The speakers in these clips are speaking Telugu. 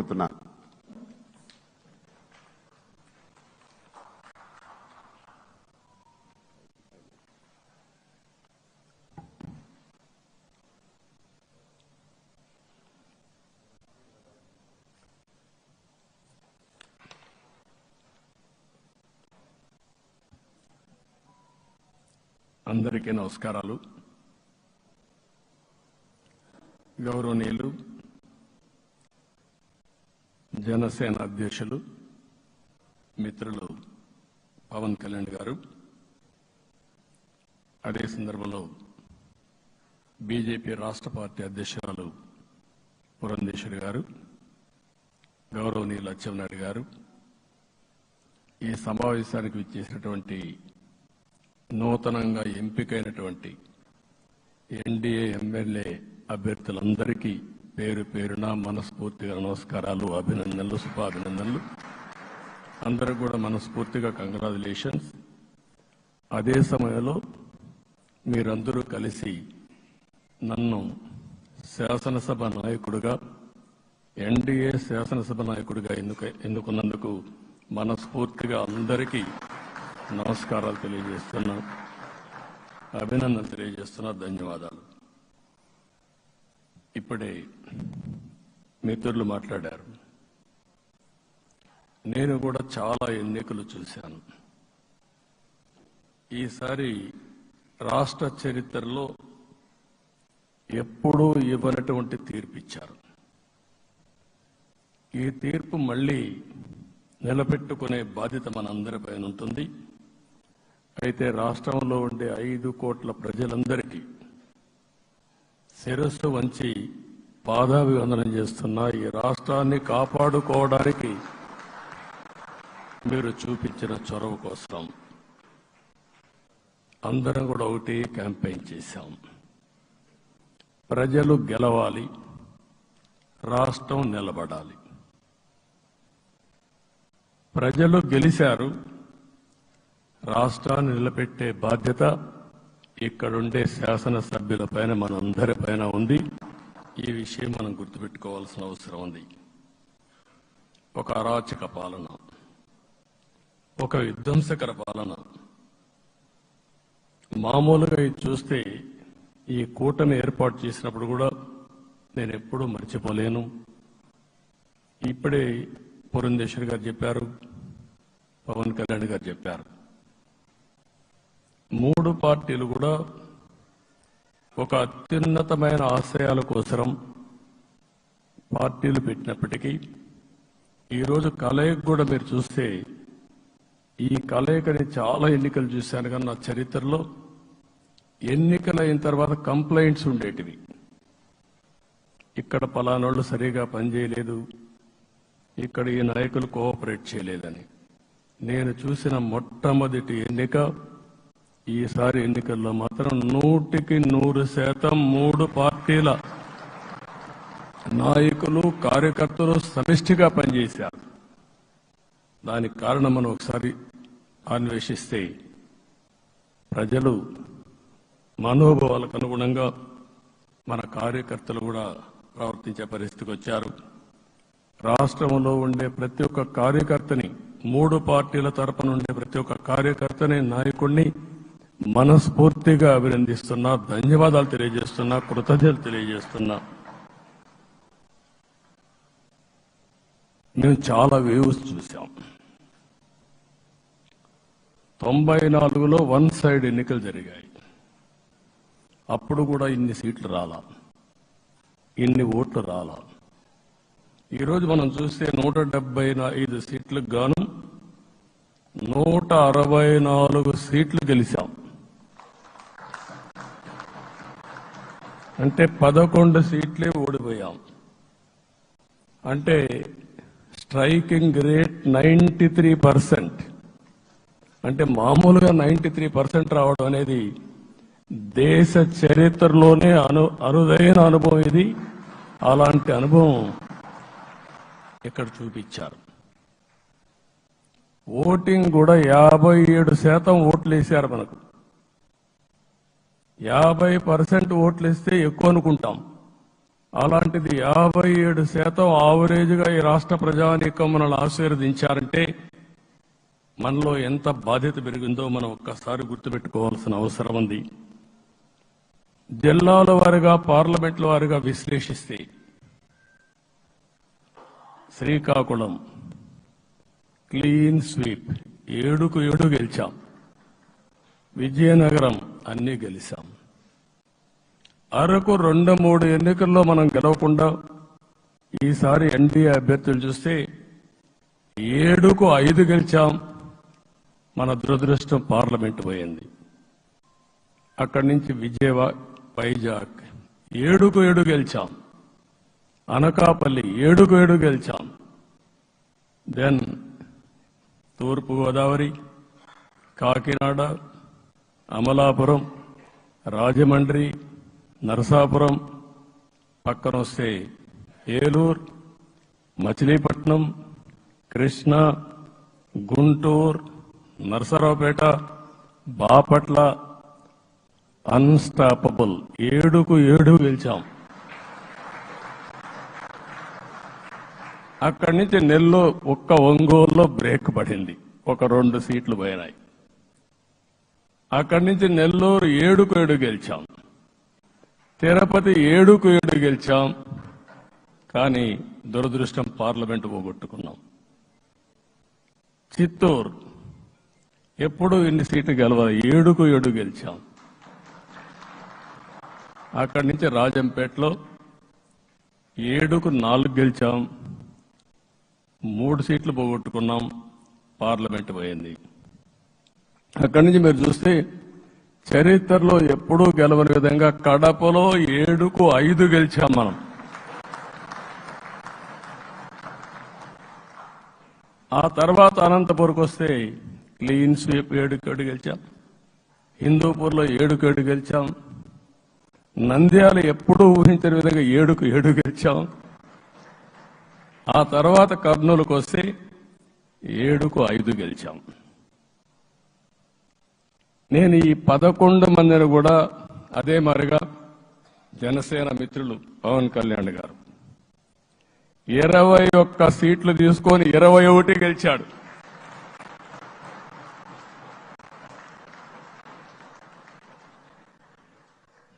కోరుతున్నా. అందరికీ నమస్కారాలు. గౌరవనీయులు జనసేన అధ్యక్షులు మిత్రులు పవన్ కళ్యాణ్ గారు, అదే సందర్భంలో బీజేపీ రాష్ట్ర పార్టీ అధ్యక్షురాలు పురంధేశ్వరి గారు, గౌరవనీయులు అచ్చెన్నాయుడు గారు, ఈ సమావేశానికి విచ్చేసినటువంటి నూతనంగా ఎంపికైనటువంటి ఎన్డీఏ ఎమ్మెల్యే అభ్యర్థులందరికీ పేరు పేరున మనస్ఫూర్తిగా నమస్కారాలు, అభినందనలు, శుభాభినందనలు. అందరూ కూడా మనస్ఫూర్తిగా కంగ్రాచులేషన్స్. అదే సమయంలో మీరందరూ కలిసి నన్ను శాసనసభ నాయకుడిగా, ఎన్డీఏ శాసనసభ నాయకుడిగా ఎన్నుకున్నందుకు మనస్ఫూర్తిగా అందరికీ నమస్కారాలు తెలియజేస్తున్నా, అభినందనలు తెలియజేస్తున్నా, ధన్యవాదాలు. ఇప్పుడే మిత్రులు మాట్లాడారు. నేను కూడా చాలా ఎన్నికలు చూశాను. ఈసారి రాష్ట్ర చరిత్రలో ఎప్పుడూ ఇవ్వనటువంటి తీర్పు ఇచ్చారు. ఈ తీర్పు మళ్ళీ నిలబెట్టుకునే బాధ్యత మనందరిపైన ఉంటుంది. అయితే రాష్ట్రంలో ఉండే 5 కోట్ల ప్రజలందరికీ శిరస్సు వంచి పాదాభివందనం చేస్తున్నా. ఈ రాష్ట్రాన్ని కాపాడుకోవడానికి మీరు చూపించిన చొరవ కోసం అందరం కూడా ఒకటి క్యాంపెయిన్ చేశాం. ప్రజలు గెలవాలి, రాష్ట్రం నిలబడాలి. ప్రజలు గెలిచారు. రాష్ట్రాన్ని నిలబెట్టే బాధ్యత ఇక్కడుండే శాసనసభ్యులపైన, మనందరిపైన ఉంది. ఈ విషయం మనం గుర్తుపెట్టుకోవాల్సిన అవసరం ఉంది. ఒక అరాచక పాలన, ఒక విధ్వంసకర పాలన. మామూలుగా ఇది చూస్తే ఈ కూటమి ఏర్పాటు చేసినప్పుడు కూడా నేను ఎప్పుడూ మర్చిపోలేను. ఇప్పుడే పురంధేశ్వరి గారు చెప్పారు, పవన్ కళ్యాణ్ గారు చెప్పారు. 3 పార్టీలు కూడా ఒక అత్యున్నతమైన ఆశయాల కోసం పార్టీలు పెట్టినప్పటికీ ఈరోజు కలయిక కూడా మీరు చూస్తే, ఈ కలయికని చాలా ఎన్నికలు చూశాను కానీ నా చరిత్రలో ఎన్నికలైన తర్వాత కంప్లైంట్స్ ఉండేటివి. ఇక్కడ పలానోళ్ళు సరిగా పనిచేయలేదు, ఇక్కడ ఈ నాయకులు కోఆపరేట్ చేయలేదని. నేను చూసిన మొట్టమొదటి ఎన్నిక, ఈసారి ఎన్నికల్లో మాత్రం 100% 3 పార్టీల నాయకులు, కార్యకర్తలు సమిష్టిగా పనిచేశారు. దానికి కారణం మనం ఒకసారి అన్వేషిస్తే, ప్రజలు మనోభావాలకు అనుగుణంగా మన కార్యకర్తలు కూడా ప్రవర్తించే పరిస్థితికి వచ్చారు. రాష్ట్రంలో ఉండే ప్రతి ఒక్క కార్యకర్తని, 3 పార్టీల తరపున ఉండే ప్రతి ఒక్క కార్యకర్తని, నాయకుడిని మనస్ఫూర్తిగా అభినందిస్తున్నా, ధన్యవాదాలు తెలియజేస్తున్నా, కృతజ్ఞతలు తెలియజేస్తున్నా. మేము చాలా వేవ్స్ చూసాం. 94లో 1 సైడ్ ఎన్నికలు జరిగాయి. అప్పుడు కూడా ఇన్ని సీట్లు రాలా, ఇన్ని ఓట్లు రాలా. ఈరోజు మనం చూస్తే 175 సీట్లకు గాను 164 సీట్లు గెలిచాం. అంటే 11 సీట్లే ఓడిపోయాం. అంటే స్ట్రైకింగ్ రేట్ 93%. అంటే మామూలుగా 93% రావడం అనేది దేశ చరిత్రలోనే అరుదైన అనుభవం ఇది. అలాంటి అనుభవం ఇక్కడ చూపించారు. ఓటింగ్ కూడా 57% ఓట్లు వేశారు. మనకు 50% ఓట్లు ఇస్తే ఎక్కువ అనుకుంటాం. అలాంటిది 57% ఆవరేజ్గా ఈ రాష్ట్ర ప్రజానీకం మనల్ని ఆశీర్వదించారంటే మనలో ఎంత బాధ్యత పెరిగిందో మనం ఒక్కసారి గుర్తుపెట్టుకోవాల్సిన అవసరం ఉంది. జిల్లాల వారిగా పార్లమెంట్ల వారిగా విశ్లేషిస్తే శ్రీకాకుళం క్లీన్ స్వీప్ 7కు 7 గెలిచాం. విజయనగరం అన్ని గెలిచాం. అరకు 2-3 ఎన్నికల్లో మనం గెలవకుండా ఈసారి ఎన్డీఏ అభ్యర్థులు చూస్తే 7కు 5 గెలిచాం. మన దురదృష్టం పార్లమెంట్ పోయింది. అక్కడి నుంచి విజయవాడ వైజాగ్ 7కు 7 గెలిచాం. అనకాపల్లి 7కు 7 గెలిచాం. దెన్ తూర్పు గోదావరి, కాకినాడ, అమలాపురం, రాజమండ్రి, నరసాపురం, పక్కన వస్తే ఏలూరు, మచిలీపట్నం, కృష్ణా, గుంటూరు, నరసరావుపేట, బాపట్ల అన్స్టాపబుల్ 7కు 7 గెలిచాం. అక్కడి నుంచి ఒక్క ఒంగోలులో బ్రేక్ పడింది, ఒక 2 సీట్లు పోయినాయి. అక్కడి నుంచి నెల్లూరు 7కు 7 గెలిచాం. తిరుపతి 7కు 7 గెలిచాం. కానీ దురదృష్టం పార్లమెంటు పోగొట్టుకున్నాం. చిత్తూరు ఎప్పుడు ఇన్ని సీట్లు గెలవాలి, 7కు 7 గెలిచాం. అక్కడి నుంచి రాజంపేటలో 7కు 4 గెలిచాం. 3 సీట్లు పోగొట్టుకున్నాం. పార్లమెంటు పోయింది. అక్కడి నుంచి మీరు చూస్తే చరిత్రలో ఎప్పుడూ గెలవని విధంగా కడపలో 7కు 5 గెలిచాం మనం. ఆ తర్వాత అనంతపురంకి వస్తే క్లీన్ స్వీప్ 7కు 7 గెలిచాం. హిందూపూర్లో 7కు 7 గెలిచాం. నంద్యాల ఎప్పుడూ ఊహించిన విధంగా 7కు 7 గెలిచాం. ఆ తర్వాత కర్నూలుకు వస్తే 7కు 5 గెలిచాం. నేను ఈ 11 మందిని కూడా అదే మరిగా జనసేన మిత్రులు పవన్ కళ్యాణ్ గారు 21 సీట్లు తీసుకొని 21 గెలిచాడు.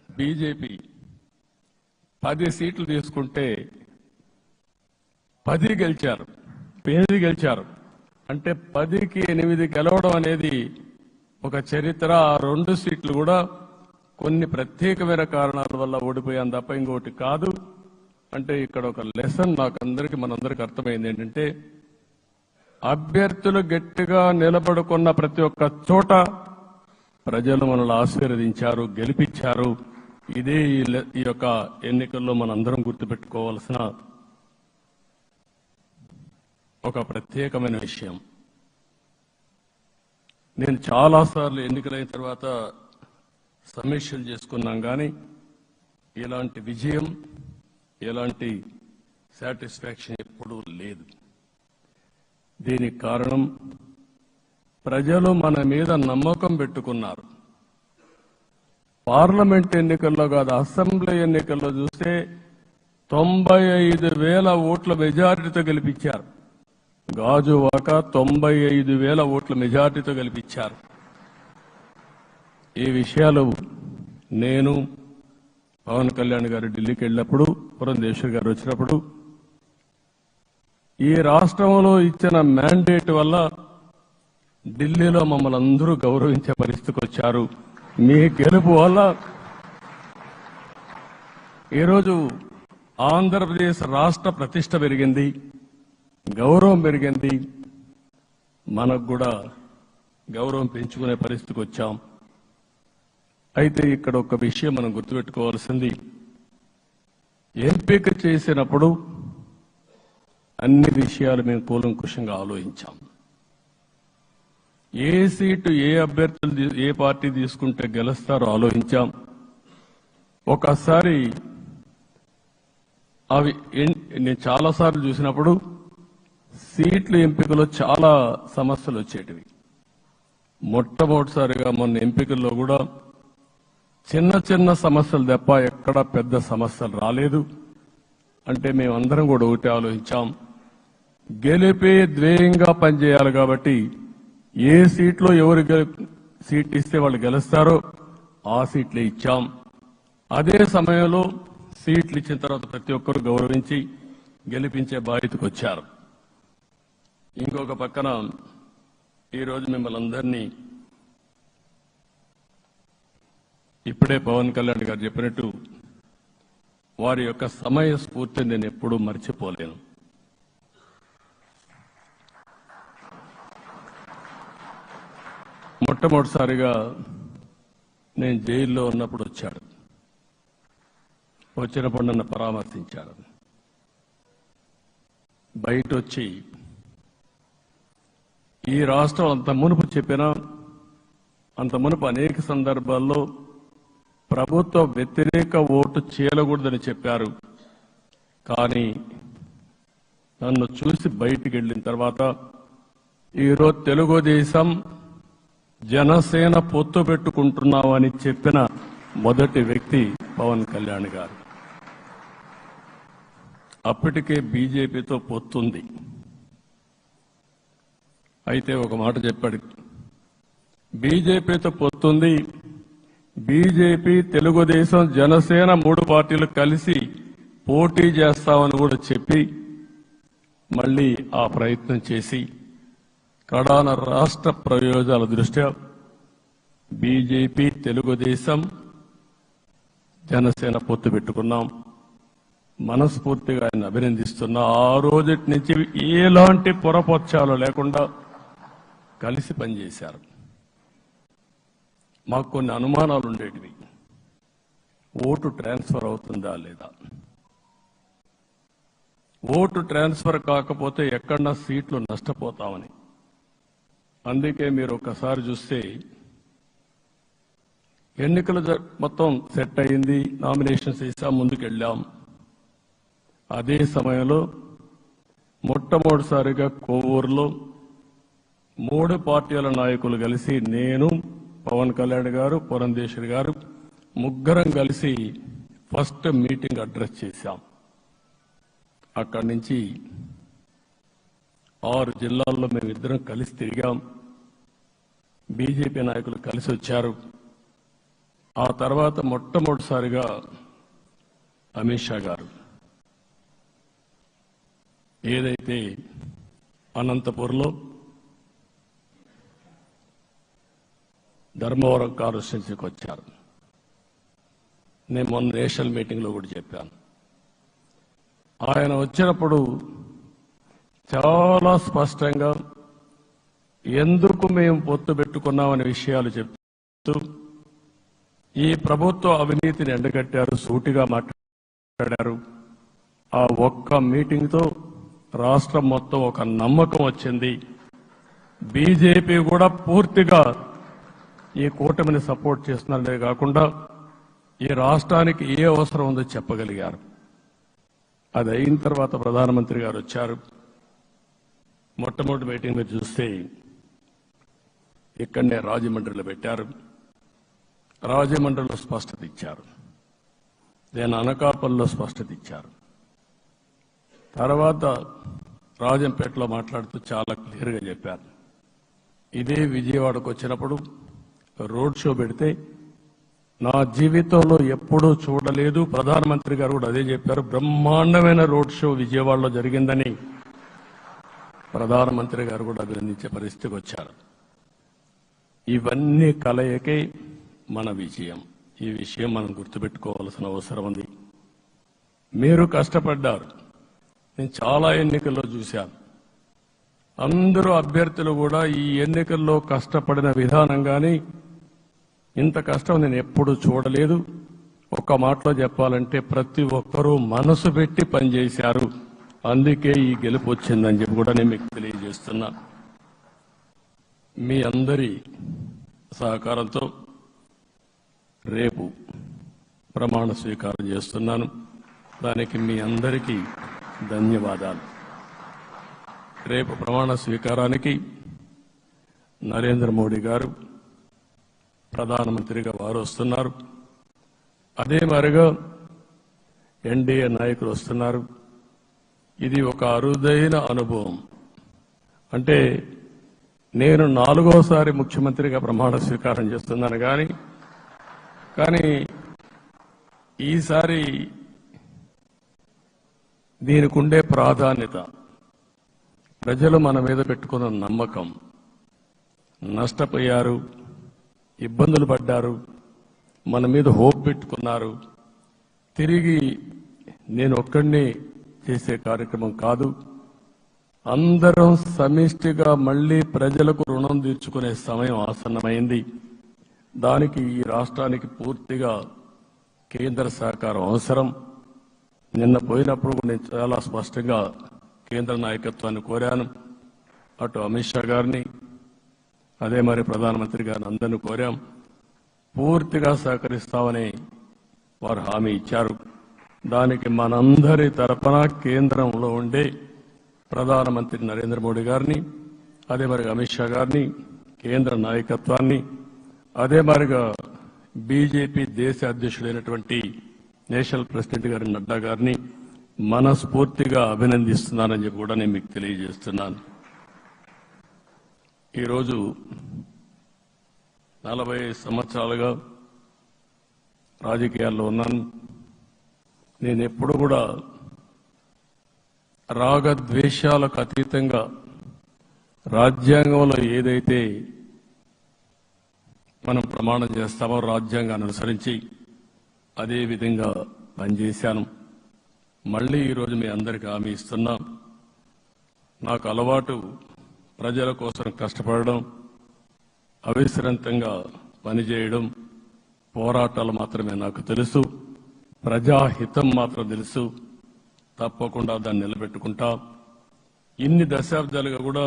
బీజేపీ 10 సీట్లు తీసుకుంటే 10 గెలిచారు, 8 గెలిచారు. అంటే 10కి 8 గెలవడం అనేది ఒక చరిత్ర. ఆ 2 సీట్లు కూడా కొన్ని ప్రత్యేకమైన కారణాల వల్ల ఓడిపోయాం తప్ప ఇంకోటి కాదు. అంటే ఇక్కడ ఒక లెసన్ మనందరికీ అర్థమైంది ఏంటంటే, అభ్యర్థులు గట్టిగా నిలబడుకున్న ప్రతి ఒక్క చోట ప్రజలు మనల్ని ఆశీర్వదించారు, గెలిపించారు. ఇదే ఈ యొక్క ఎన్నికల్లో మనందరం గుర్తుపెట్టుకోవాల్సిన ఒక ప్రత్యేకమైన విషయం. నేను చాలాసార్లు ఎన్నికలైన తర్వాత సమీక్షలు చేసుకున్నాం, కానీ ఇలాంటి విజయం, ఎలాంటి సాటిస్ఫాక్షన్ ఎప్పుడూ లేదు. దీనికి కారణం ప్రజలు మన మీద నమ్మకం పెట్టుకున్నారు. పార్లమెంట్ ఎన్నికల్లో కాదు, అసెంబ్లీ ఎన్నికల్లో చూస్తే 95,000 ఓట్ల మెజారిటీతో గెలిపించారు. గాజువాక 95,000 ఓట్ల మెజారిటీతో గెలిపించారు. ఈ విషయాలు నేను పవన్ కళ్యాణ్ గారు ఢిల్లీకి వెళ్ళినప్పుడు, పురంధేశ్వర్ గారు వచ్చినప్పుడు, ఈ రాష్ట్రంలో ఇచ్చిన మ్యాండేట్ వల్ల ఢిల్లీలో మమ్మల్ని అందరూ గౌరవించే పరిస్థితికి వచ్చారు. మీ గెలుపు వల్ల ఈరోజు ఆంధ్రప్రదేశ్ రాష్ట్ర ప్రతిష్ట పెరిగింది, గౌరవం పెరిగింది. మనకు కూడా గౌరవం పెంచుకునే పరిస్థితికి వచ్చాం. అయితే ఇక్కడ ఒక విషయం మనం గుర్తుపెట్టుకోవాల్సింది, ఎంపిక చేసినప్పుడు అన్ని విషయాలు మేము కూలంకుషంగా ఆలోచించాం. ఏ సీటు ఏ అభ్యర్థులు ఏ పార్టీ తీసుకుంటే గెలుస్తారో ఆలోచించాం. ఒకసారి అవి నేను చాలాసార్లు చూసినప్పుడు సీట్ల ఎంపికలో చాలా సమస్యలు వచ్చేటివి. మొట్టమొదటిసారిగా మొన్న ఎంపికల్లో కూడా చిన్న చిన్న సమస్యలు తప్ప ఎక్కడ పెద్ద సమస్యలు రాలేదు. అంటే మేమందరం కూడా ఒకటి ఆలోచించాం. గెలిపే ధ్యేయంగా పనిచేయాలి కాబట్టి ఏ సీట్లో ఎవరు సీట్ ఇస్తే వాళ్ళు గెలుస్తారో ఆ సీట్లే ఇచ్చాం. అదే సమయంలో సీట్లు ఇచ్చిన తర్వాత ప్రతి ఒక్కరూ గౌరవించి గెలిపించే బాధ్యతకు వచ్చారు. ఇంకొక పక్కన ఈరోజు మిమ్మల్ని అందరినీ ఇప్పుడే పవన్ కళ్యాణ్ గారు చెప్పినట్టు వారి యొక్క సమయ స్ఫూర్తిని నేను ఎప్పుడూ మర్చిపోలేను. మొట్టమొదటిసారిగా నేను జైల్లో ఉన్నప్పుడు వచ్చాడు. వచ్చినప్పుడు నన్ను పరామర్శించాడు. బయట వచ్చి ఈ రాష్ట్రం అంత మునుపు చెప్పినా అంత మునుపు అనేక సందర్భాల్లో ప్రభుత్వ వ్యతిరేక ఓటు చేయకూడదని చెప్పారు. కానీ నన్ను చూసి బయటికి వెళ్ళిన తర్వాత ఈరోజు తెలుగుదేశం జనసేన పొత్తు పెట్టుకుంటున్నామని చెప్పిన మొదటి వ్యక్తి పవన్ కళ్యాణ్ గారు. అప్పటికే బీజేపీతో పొత్తుంది. అయితే ఒక మాట చెప్పాడు, బీజేపీతో పొత్తుంది, బీజేపీ తెలుగుదేశం జనసేన 3 పార్టీలు కలిసి పోటీ చేస్తామని కూడా చెప్పి మళ్లీ ఆ ప్రయత్నం చేసి కడాన రాష్ట్ర ప్రయోజనాల దృష్ట్యా బీజేపీ తెలుగుదేశం జనసేన పొత్తు పెట్టుకున్నాం. మనస్ఫూర్తిగా ఆయన అభినందిస్తున్నా. ఆ రోజటి నుంచి ఎలాంటి పొరపక్షాలు లేకుండా కలిసి పనిచేశారు. మాకు కొన్ని అనుమానాలు ఉండేటివి. ఓటు ట్రాన్స్ఫర్ అవుతుందా లేదా, ఓటు ట్రాన్స్ఫర్ కాకపోతే ఎక్కడన్నా సీట్లు నష్టపోతామని. అందుకే మీరు ఒకసారి చూస్తే ఎన్నికలు మొత్తం సెట్ అయింది, నామినేషన్స్ వేసాం, ముందుకెళ్ళాం. అదే సమయంలో మొట్టమొదటిసారిగా కోవూరులో 3 పార్టీల నాయకులు కలిసి నేను, పవన్ కళ్యాణ్ గారు, పురంధేశ్వరి గారు ముగ్గురం కలిసి ఫస్ట్ మీటింగ్ అడ్రస్ చేశాం. అక్కడి నుంచి 6 జిల్లాల్లో మేమిద్దరం కలిసి తిరిగాం. బీజేపీ నాయకులు కలిసి వచ్చారు. ఆ తర్వాత మొట్టమొదటిసారిగా అమిత్ షా గారు ఏదైతే అనంతపూర్లో ధర్మవరం కాన్స్టిట్యున్సీకి వచ్చారు. నేను మొన్న నేషనల్ మీటింగ్లో కూడా చెప్పాను. ఆయన వచ్చినప్పుడు చాలా స్పష్టంగా ఎందుకు మేము పొత్తు పెట్టుకున్నామనే విషయాలు చెప్తూ ఈ ప్రభుత్వ అవినీతిని ఎండగట్టారు, సూటిగా మాట్లాడారు. ఆ ఒక్క మీటింగ్తో రాష్ట్రం మొత్తం ఒక నమ్మకం వచ్చింది. బీజేపీ కూడా పూర్తిగా ఈ కూటమిని సపోర్ట్ చేస్తున్నారనే కాకుండా ఈ రాష్ట్రానికి ఏ అవసరం ఉందో చెప్పగలిగారు. అది అయిన తర్వాత ప్రధానమంత్రి గారు వచ్చారు. మొట్టమొదటి మీటింగ్ మీరు చూస్తే ఇక్కడనే రాజమండ్రిలో పెట్టారు. రాజమండ్రిలో స్పష్టత ఇచ్చారు. నేను అనకాపల్లిలో స్పష్టత ఇచ్చారు. తర్వాత రాజంపేటలో మాట్లాడుతూ చాలా క్లియర్గా చెప్పారు. ఇదే విజయవాడకు వచ్చినప్పుడు రోడ్ షో పెడితే నా జీవితంలో ఎప్పుడూ చూడలేదు, ప్రధానమంత్రి గారు కూడా అదే చెప్పారు, బ్రహ్మాండమైన రోడ్ షో విజయవాడలో జరిగిందని ప్రధానమంత్రి గారు కూడా అభినందించే పరిస్థితికి వచ్చారు. ఇవన్నీ కలయికే మన విజయం. ఈ విషయం మనం గుర్తుపెట్టుకోవాల్సిన అవసరం ఉంది. మీరు కష్టపడ్డారు. నేను చాలా ఎన్నికల్లో చూశాను. అందరూ అభ్యర్థులు కూడా ఈ ఎన్నికల్లో కష్టపడిన విధానం కానీ ఇంత కష్టం నేను ఎప్పుడూ చూడలేదు. ఒక్క మాటలో చెప్పాలంటే ప్రతి ఒక్కరూ మనసు పెట్టి పనిచేశారు. అందుకే ఈ గెలుపు వచ్చిందని చెప్పి కూడా నేను మీకు తెలియజేస్తున్నా. మీ అందరి సహకారంతో రేపు ప్రమాణ స్వీకారం చేస్తున్నాను. దానికి మీ అందరికీ ధన్యవాదాలు. రేపు ప్రమాణ స్వీకారానికి నరేంద్ర మోడీ గారు ప్రధానమంత్రిగా వారు వస్తున్నారు. అదే మరిగా ఎన్డీఏ నాయకులు వస్తున్నారు. ఇది ఒక అరుదైన అనుభవం. అంటే నేను 4వసారి ముఖ్యమంత్రిగా ప్రమాణ స్వీకారం చేస్తున్నాను కానీ ఈసారి దీనికి ఉండే ప్రాధాన్యత, ప్రజలు మన మీద పెట్టుకున్న నమ్మకం, నష్టపోయారు, ఇబ్బందులు పడ్డారు, మన మీద హోప్ పెట్టుకున్నారు. తిరిగి నేను ఒక్కడిని చేసే కార్యక్రమం కాదు, అందరం సమిష్టిగా మళ్లీ ప్రజలకు రుణం తీర్చుకునే సమయం ఆసన్నమైంది. దానికి ఈ రాష్ట్రానికి పూర్తిగా కేంద్ర సహకారం అవసరం. నిన్న పోయినప్పుడు నేను చాలా స్పష్టంగా కేంద్ర నాయకత్వాన్ని కోరాను. అటు అమిత్ షా గారిని, అదే మరి ప్రధానమంత్రి గారిని అందరినీ కోరాం. పూర్తిగా సహకరిస్తామని వారు హామీ ఇచ్చారు. దానికి మనందరి తరపున కేంద్రంలో ఉండే ప్రధానమంత్రి నరేంద్ర మోడీ గారిని, అదే మరి అమిత్ షా గారిని, కేంద్ర నాయకత్వాన్ని, అదే మరిగా బీజేపీ దేశ అధ్యక్షుడైనటువంటి నేషనల్ ప్రెసిడెంట్ గారి నడ్డా గారిని మనస్ఫూర్తిగా అభినందిస్తున్నానని చెప్పి కూడా నేను మీకు తెలియజేస్తున్నాను. ఈరోజు 40 సంవత్సరాలుగా రాజకీయాల్లో ఉన్నాను. నేను ఎప్పుడు కూడా రాగద్వేషాలకు అతీతంగా రాజ్యాంగంలో ఏదైతే మనం ప్రమాణం చేస్తామో రాజ్యాంగాన్ని అనుసరించి అదే విధంగా పనిచేశాను. మళ్లీ ఈరోజు మీ అందరికీ హామీ ఇస్తున్నా. నాకు అలవాటు ప్రజల కోసం కష్టపడడం, అవిశ్రాంతంగా పనిచేయడం, పోరాటాలు మాత్రమే నాకు తెలుసు. ప్రజాహితం మాత్రం తెలుసు. తప్పకుండా దాన్ని నిలబెట్టుకుంటా. ఇన్ని దశాబ్దాలుగా కూడా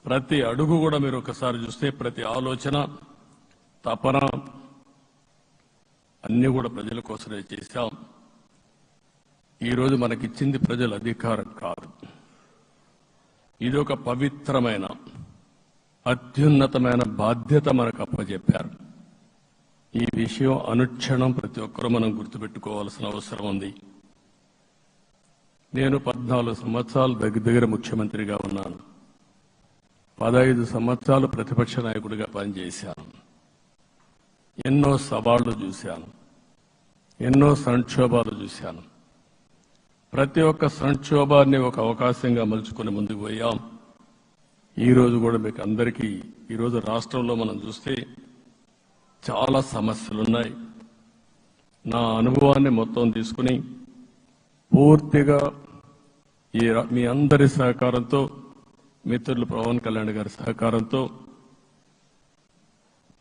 ప్రతి అడుగు కూడా మీరు ఒకసారి చూస్తే ప్రతి ఆలోచన, తపన అన్ని కూడా ప్రజల కోసమే చేశాం. ఈరోజు మనకిచ్చింది ప్రజల అధికారం కాదు, ఇది ఒక పవిత్రమైన అత్యున్నతమైన బాధ్యత మనకు అప్పచెప్పారు. ఈ విషయం అనుక్షణం ప్రతి ఒక్కరూ మనం గుర్తుపెట్టుకోవాల్సిన అవసరం ఉంది. నేను 14 సంవత్సరాలు దగ్గర ముఖ్యమంత్రిగా ఉన్నాను. 15 సంవత్సరాలు ప్రతిపక్ష నాయకుడిగా పనిచేశాను. ఎన్నో సవాళ్లు చూశాను, ఎన్నో సంక్షోభాలు చూశాను. ప్రతి ఒక్క సంక్షోభాన్ని ఒక అవకాశంగా మలుచుకుని ముందుకు పోయాం. ఈరోజు కూడా మీకు అందరికీ ఈరోజు రాష్ట్రంలో మనం చూస్తే చాలా సమస్యలున్నాయి. నా అనుభవాన్ని మొత్తం తీసుకుని పూర్తిగా మీ అందరి సహకారంతో, మిత్రులు పవన్ కళ్యాణ్ గారి సహకారంతో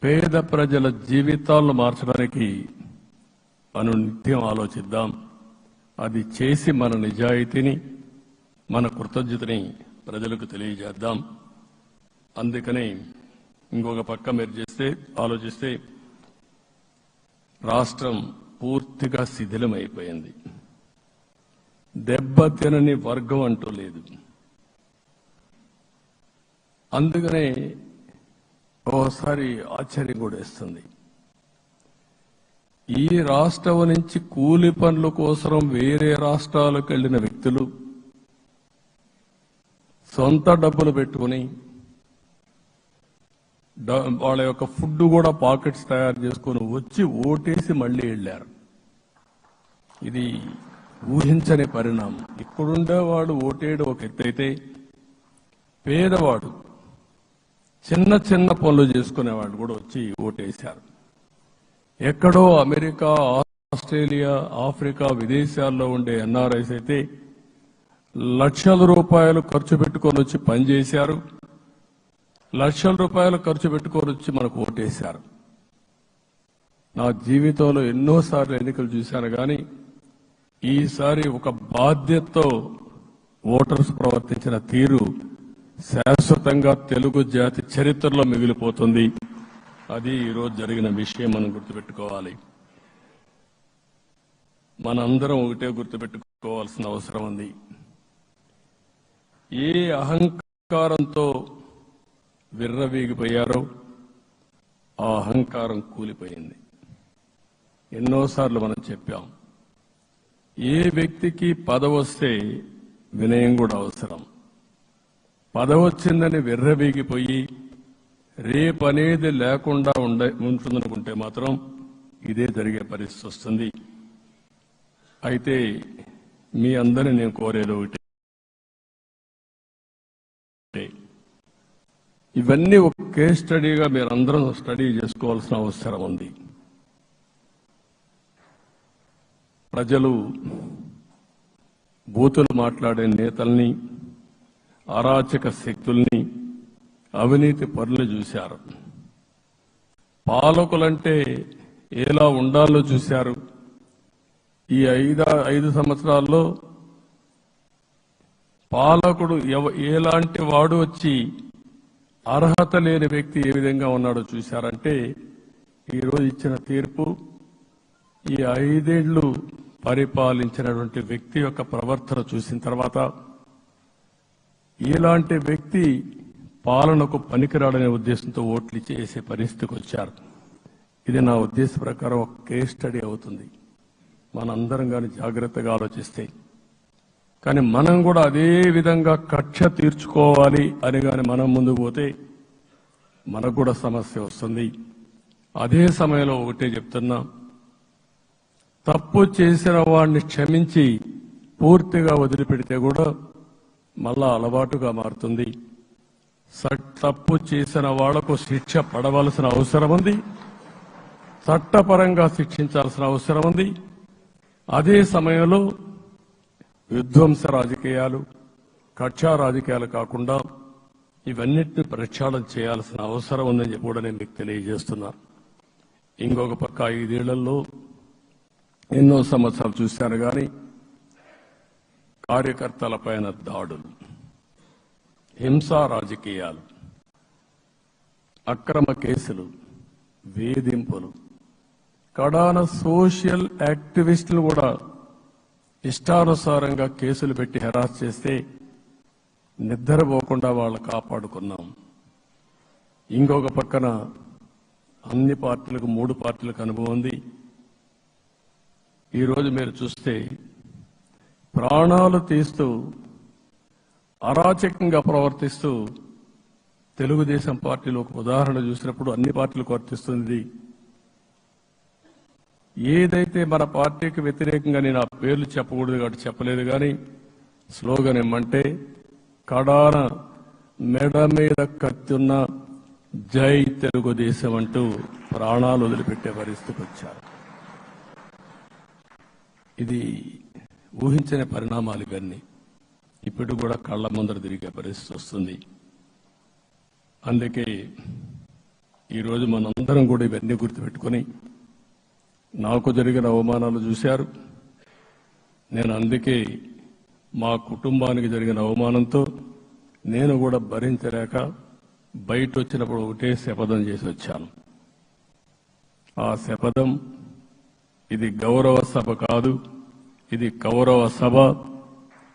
పేద ప్రజల జీవితాలను మార్చడానికి అనునిత్యం ఆలోచిద్దాం. అది చేసి మన నిజాయితీని, మన కృతజ్ఞతని ప్రజలకు తెలియజేద్దాం. అందుకని ఇంకొక పక్క మీరు ఆలోచిస్తే రాష్ట్రం పూర్తిగా శిథిలమైపోయింది. దెబ్బతినని వర్గం అంటూ లేదు. అందుకనే ఓసారి ఆశ్చర్యం కూడా వేస్తుంది. ఈ రాష్ట్రం నుంచి కూలి పనుల కోసం వేరే రాష్ట్రాలకు వెళ్లిన వ్యక్తులు సొంత డబ్బులు పెట్టుకుని వాళ్ళ యొక్క ఫుడ్ కూడా పాకెట్స్ తయారు చేసుకుని వచ్చి ఓటేసి మళ్లీ వెళ్లారు. ఇది ఊహించని పరిణామం. ఇక్కడుండేవాడు ఓటేయడం ఒక ఎత్తైతే, పేదవాడు చిన్న చిన్న పనులు చేసుకునేవాడు కూడా వచ్చి ఓటేశారు. ఎక్కడో అమెరికా, ఆస్ట్రేలియా, ఆఫ్రికా విదేశాల్లో ఉండే ఎన్ఆర్ఐస్ అయితే లక్షల రూపాయలు ఖర్చు పెట్టుకొని వచ్చి పనిచేశారు. లక్షల రూపాయలు ఖర్చు పెట్టుకొని వచ్చి మనకు ఓటేశారు. నా జీవితంలో ఎన్నోసార్లు ఎన్నికలు చూశాను, కానీ ఈసారి ఒక బాధ్యతతో ఓటర్స్ ప్రవర్తించిన తీరు శాశ్వతంగా తెలుగు జాతి చరిత్రలో మిగిలిపోతుంది. అది ఈరోజు జరిగిన విషయం మనం గుర్తుపెట్టుకోవాలి. మనందరం ఒకటే గుర్తుపెట్టుకోవాల్సిన అవసరం ఉంది. ఏ అహంకారంతో విర్రవీగిపోయారో ఆ అహంకారం కూలిపోయింది. ఎన్నోసార్లు మనం చెప్పాం, ఏ వ్యక్తికి పదవి వస్తే వినయం కూడా అవసరం. పదవొచ్చిందని విర్రవీగిపోయి రేపనేది లేకుండా ఉంటుందనుకుంటే మాత్రం ఇదే జరిగే పరిస్థితి వస్తుంది. అయితే మీ అందరిని నేను కోరేది ఒకటి, ఇవన్నీ ఒక కేస్ స్టడీగా మీరందరం స్టడీ చేసుకోవాల్సిన అవసరం ఉంది. ప్రజలు బూతులు మాట్లాడే నేతల్ని, అరాచక శక్తుల్ని, అవినీతి పరులు చూశారు. పాలకులంటే ఎలా ఉండాలో చూశారు. ఈ 5 సంవత్సరాల్లో పాలకుడు ఎలాంటి వాడు వచ్చి అర్హత లేని వ్యక్తి ఏ విధంగా ఉన్నాడో చూశారంటే, ఈరోజు ఇచ్చిన తీర్పు ఈ 5 ఏళ్లు పరిపాలించినటువంటి వ్యక్తి యొక్క ప్రవర్తన చూసిన తర్వాత ఇలాంటి వ్యక్తి పాలనకు పనికిరాడనే ఉద్దేశంతో ఓట్లు చేసే పరిస్థితికి వచ్చారు. ఇది నా ఉద్దేశ ప్రకారం ఒక కేస్ స్టడీ అవుతుంది, మనందరం కానీ జాగ్రత్తగా ఆలోచిస్తే. కానీ మనం కూడా అదే విధంగా కక్ష తీర్చుకోవాలి అని కానీ మనం ముందుకు పోతే మనకు కూడా సమస్య వస్తుంది. అదే సమయంలో ఒకటే చెప్తున్నా, తప్పు చేసిన వాడిని క్షమించి పూర్తిగా వదిలిపెడితే కూడా మళ్ళా అలవాటుగా మారుతుంది. తప్పు చేసిన వాళ్లకు శిక్ష పడవలసిన అవసరం ఉంది, చట్టపరంగా శిక్షించాల్సిన అవసరం ఉంది. అదే సమయంలో విధ్వంస రాజకీయాలు, కక్షా రాజకీయాలు కాకుండా ఇవన్నిటిని ప్రక్షాళన చేయాల్సిన అవసరం ఉందని చెప్పి కూడా నేను మీకు తెలియజేస్తున్నా. ఇంకొక పక్క 5 ఏళ్లలో ఎన్నో సంవత్సరాలు చూశాను కానీ కార్యకర్తలపైన దాడులు, హింసా రాజకీయాలు, అక్రమ కేసులు, వేధింపులు, కడాన సోషల్ యాక్టివిస్టులు కూడా ఇష్టానుసారంగా కేసులు పెట్టి హెరాస్ చేస్తే నిద్రపోకుండా వాళ్ళు కాపాడుకున్నాం. ఇంకొక పక్కన అన్ని పార్టీలకు 3 పార్టీలకు అనుభవం ఉంది. ఈరోజు మీరు చూస్తే ప్రాణాలు తీస్తూ అరాచకంగా ప్రవర్తిస్తూ తెలుగుదేశం పార్టీలో ఒక ఉదాహరణ చూసినప్పుడు అన్ని పార్టీలకు వర్తిస్తుంది. ఏదైతే మన పార్టీకి వ్యతిరేకంగా నేను ఆ పేర్లు చెప్పకూడదు కాబట్టి చెప్పలేదు, కానీ స్లోగన్ ఏమంటే కడాన మెడ మీద కత్తున్న జై తెలుగుదేశం అంటూ ప్రాణాలు వదిలిపెట్టే పరిస్థితికి వచ్చారు. ఇది ఊహించని పరిణామాలు. ఇవన్నీ ఇప్పుడు కూడా కళ్ల ముందర తిరిగే పరిస్థితి వస్తుంది. అందుకే ఈరోజు మనందరం కూడా ఇవన్నీ గుర్తుపెట్టుకుని, నాకు జరిగిన అవమానాలు చూశారు. నేను అందుకే మా కుటుంబానికి జరిగిన అవమానంతో నేను కూడా భరించలేక బయట వచ్చినప్పుడు ఒకటే శపథం చేసి వచ్చాను. ఆ శపథం, ఇది గౌరవ సభ కాదు, ఇది కౌరవ సభ.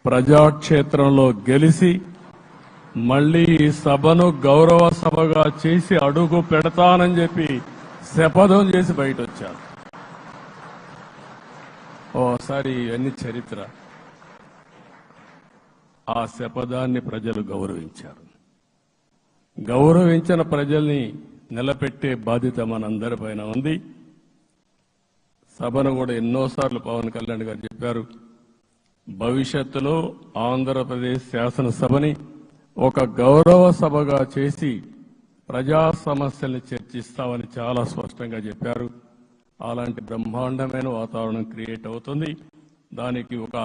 ప్రజాక్షేత్రంలో గెలిచి మళ్లీ ఈ సభను గౌరవ సభగా చేసి అడుగు పెడతానని చెప్పి శపథం చేసి బయట వచ్చాను. ఓసారి ఇవన్నీ చరిత్ర. ఆ శపథాన్ని ప్రజలు గౌరవించారు. గౌరవించిన ప్రజల్ని నిలబెట్టే బాధ్యత మనందరిపైన ఉంది. సభను కూడా ఎన్నోసార్లు పవన్ కళ్యాణ్ గారు చెప్పారు, భవిష్యత్తులో ఆంధ్రప్రదేశ్ శాసనసభని ఒక గౌరవ సభగా చేసి ప్రజా సమస్యల్ని చర్చిస్తామని చాలా స్పష్టంగా చెప్పారు. అలాంటి బ్రహ్మాండమైన వాతావరణం క్రియేట్ అవుతుంది. దానికి ఒక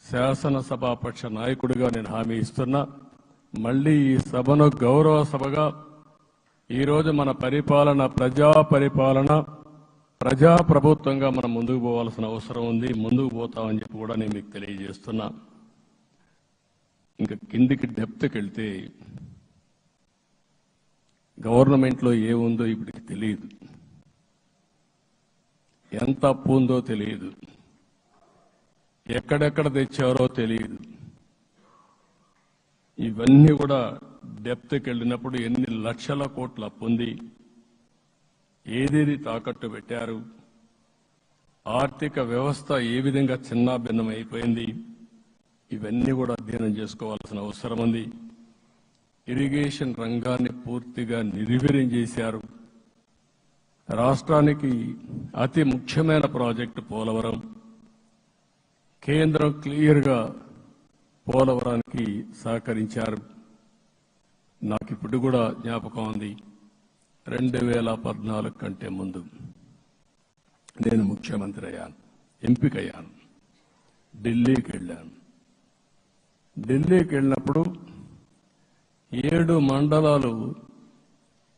శాసనసభాపక్ష నాయకుడిగా నేను హామీ ఇస్తున్నా. మళ్లీ ఈ సభను గౌరవ సభగా, ఈరోజు మన పరిపాలన ప్రజా పరిపాలన, ప్రజా ప్రభుత్వంగా మనం ముందుకు పోవాల్సిన అవసరం ఉంది. ముందుకు పోతామని చెప్పి కూడా నేను మీకు తెలియజేస్తున్నా. ఇంకా కిందికి డెప్త్కి వెళ్తే గవర్నమెంట్లో ఏముందో ఇప్పటికి తెలియదు, ఎంత అప్పు ఉందో తెలియదు, ఎక్కడెక్కడ తెచ్చారో తెలియదు. ఇవన్నీ కూడా డెప్త్కి వెళ్ళినప్పుడు ఎన్ని లక్షల కోట్ల అప్పు ఉంది, ఏదేది తాకట్టు పెట్టారు, ఆర్థిక వ్యవస్థ ఏ విధంగా చిన్నాభిన్నమైపోయింది, ఇవన్నీ కూడా అధ్యయనం చేసుకోవాల్సిన అవసరం ఉంది. ఇరిగేషన్ రంగాన్ని పూర్తిగా నిర్వీర్యం చేశారు. రాష్ట్రానికి అతి ముఖ్యమైన ప్రాజెక్టు పోలవరం. కేంద్రం క్లియర్గా పోలవరానికి సహకరించారు. నాకు ఇప్పుడు కూడా జ్ఞాపకం ఉంది, 2014 కంటే ముందు నేను ముఖ్యమంత్రి అయ్యాను, ఎంపికయ్యాను. ఢిల్లీకి వెళ్ళాను. ఢిల్లీకి వెళ్ళినప్పుడు 7 మండలాలు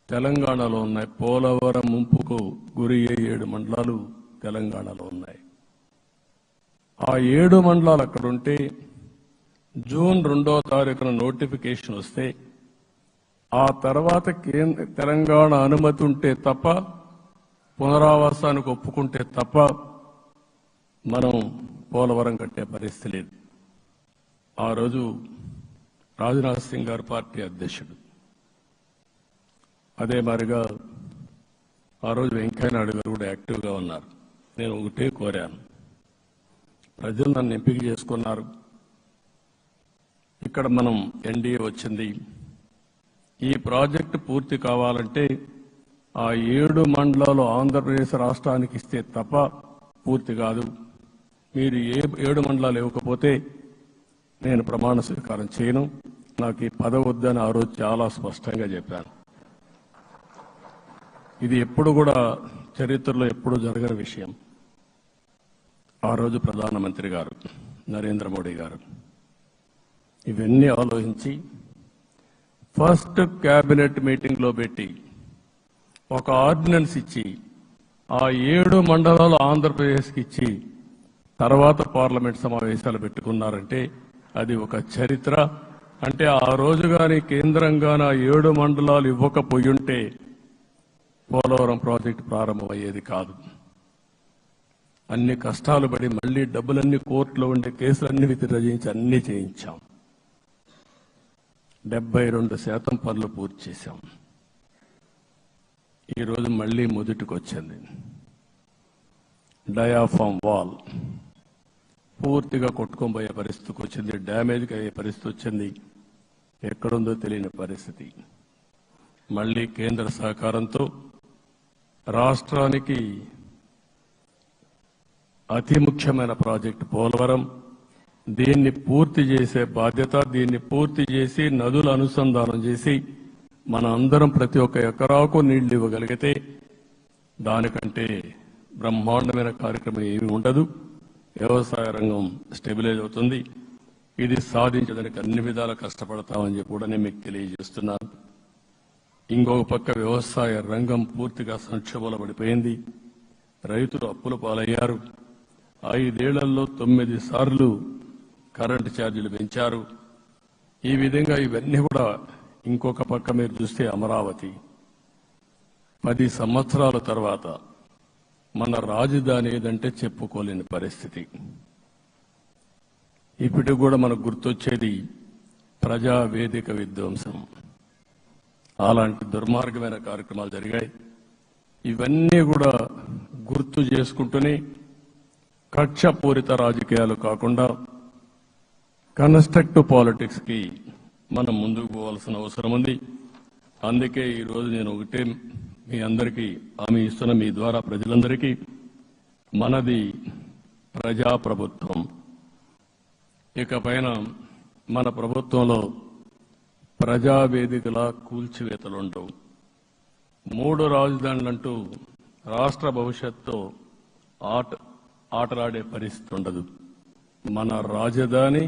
తెలంగాణలో ఉన్నాయి. పోలవరం ముంపుకు గురి అయ్యే 7 మండలాలు తెలంగాణలో ఉన్నాయి. ఆ 7 మండలాలు అక్కడుంటే జూన్ 2వ తారీఖున నోటిఫికేషన్ వస్తే ఆ తర్వాత తెలంగాణ అనుమతి ఉంటే తప్ప, పునరావాసానికి ఒప్పుకుంటే తప్ప మనం పోలవరం కట్టే పరిస్థితి లేదు. ఆ రోజు రాజ్నాథ్ సింగ్ గారు పార్టీ అధ్యక్షుడు. అదే మాదిరిగా ఆ రోజు వెంకయ్యనాయుడు గారు కూడా యాక్టివ్గా ఉన్నారు. నేను ఒకటే కోరాను, ప్రజలు నన్ను ఎంపిక చేసుకున్నారు. ఇక్కడ మనం ఎన్డీఏ వచ్చింది. ఈ ప్రాజెక్టు పూర్తి కావాలంటే ఆ 7 మండలాలు ఆంధ్రప్రదేశ్ రాష్ట్రానికి ఇస్తే తప్ప పూర్తి కాదు. మీరు 7 మండలాలు ఇవ్వకపోతే నేను ప్రమాణ స్వీకారం చేయను, నాకు ఈ పదవి వద్దని ఆ రోజు చాలా స్పష్టంగా చెప్పాను. ఇది ఎప్పుడు కూడా చరిత్రలో ఎప్పుడు జరగని విషయం. ఆ రోజు ప్రధానమంత్రి గారు నరేంద్ర మోడీ గారు ఇవన్నీ ఆలోచించి ఫస్ట్ క్యాబినెట్ మీటింగ్లో పెట్టి ఒక ఆర్డినెన్స్ ఇచ్చి ఆ 7 మండలాలు ఆంధ్రప్రదేశ్కి ఇచ్చి తర్వాత పార్లమెంట్ సమావేశాలు పెట్టుకున్నారంటే అది ఒక చరిత్ర. అంటే ఆ రోజు కానీ కేంద్రంగా 7 మండలాలు ఇవ్వకపోయుంటే పోలవరం ప్రాజెక్టు ప్రారంభమయ్యేది కాదు. అన్ని కష్టాలు పడి మళ్లీ డబ్బులన్నీ కోర్టులో ఉండే కేసులన్నీ విత్డ్రా చేయించి అన్ని చేయించాం. 72% పనులు పూర్తి చేశాం. ఈరోజు మళ్లీ మొదటికి వచ్చింది. డయాఫామ్ వాల్ పూర్తిగా కొట్టుకోబోయే పరిస్థితికి వచ్చింది, డ్యామేజ్కి అయ్యే పరిస్థితి వచ్చింది. ఎక్కడుందో తెలియని పరిస్థితి. మళ్లీ కేంద్ర సహకారంతో రాష్ట్రానికి అతి ముఖ్యమైన ప్రాజెక్టు పోలవరం, దీన్ని పూర్తి చేసే బాధ్యత, దీన్ని పూర్తి చేసి నదుల అనుసంధానం చేసి మన అందరం ప్రతి ఒక్క ఎకరాకు నీళ్లు ఇవ్వగలిగితే దానికంటే బ్రహ్మాండమైన కార్యక్రమం ఏమీ ఉండదు. వ్యవసాయ రంగం స్టెబిలైజ్ అవుతుంది. ఇది సాధించడానికి అన్ని విధాలా కష్టపడతామని చెప్పి కూడా నేను మీకు తెలియజేస్తున్నాను. ఇంకొక పక్క వ్యవసాయ రంగం పూర్తిగా సంక్షోభంలో పడిపోయింది. రైతులు అప్పుల పాలయ్యారు. 5 ఏళ్లలో 9 సార్లు కరెంటు ఛార్జీలు పెంచారు. ఈ విధంగా ఇవన్నీ కూడా ఇంకొక పక్క మీరు చూస్తే అమరావతి 10 సంవత్సరాల తర్వాత మన రాజధాని ఏదంటే చెప్పుకోలేని పరిస్థితి. ఇప్పటికి కూడా మనకు గుర్తొచ్చేది ప్రజావేదిక విధ్వంసం. అలాంటి దుర్మార్గమైన కార్యక్రమాలు జరిగాయి. ఇవన్నీ కూడా గుర్తు చేసుకుంటూనే కక్షపూరిత రాజకీయాలు కాకుండా కన్స్ట్రక్టివ్ పాలిటిక్స్ కి మనం ముందుకు పోవాల్సిన అవసరం ఉంది. అందుకే ఈరోజు నేను ఒకటే మీ అందరికీ హామీ ఇస్తున్న, మీ ద్వారా ప్రజలందరికీ, మనది ప్రజాప్రభుత్వం. ఇకపైన మన ప్రభుత్వంలో ప్రజావేదికల కూల్చివేతలుండవు. 3 రాజధానులంటూ రాష్ట్ర భవిష్యత్తు ఆటలాడే పరిస్థితి ఉండదు. మన రాజధాని